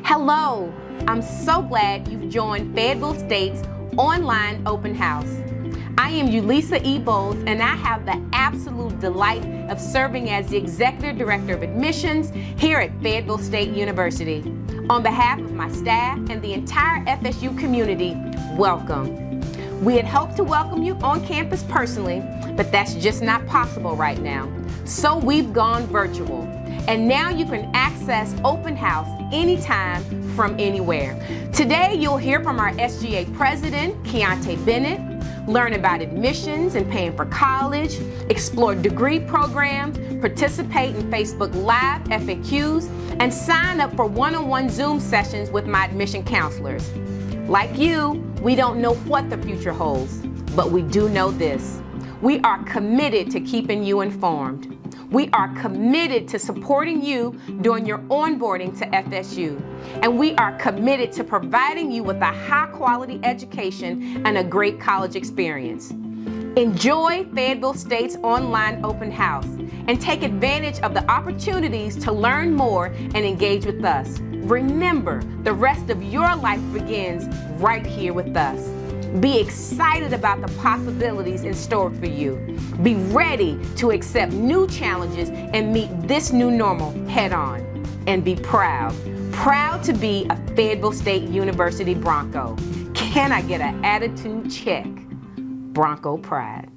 Hello, I'm so glad you've joined Fayetteville State's online open house. I am Ulisa and I have the absolute delight of serving as the Executive Director of Admissions here at Fayetteville State University. On behalf of my staff and the entire FSU community, welcome. We had hoped to welcome you on campus personally, but that's just not possible right now. So we've gone virtual. And now you can access open house anytime from anywhere. Today you'll hear from our SGA President, Keontae Bennett, learn about admissions and paying for college, explore degree programs, participate in Facebook Live FAQs, and sign up for one-on-one Zoom sessions with my admission counselors. Like you, we don't know what the future holds, but we do know this. We are committed to keeping you informed. We are committed to supporting you during your onboarding to FSU. And we are committed to providing you with a high-quality education and a great college experience. Enjoy Fayetteville State's online open house and take advantage of the opportunities to learn more and engage with us. Remember, the rest of your life begins right here with us. Be excited about the possibilities in store for you. Be ready to accept new challenges and meet this new normal head on. And be proud to be a Fayetteville State University Bronco. Can I get an attitude check? Bronco pride.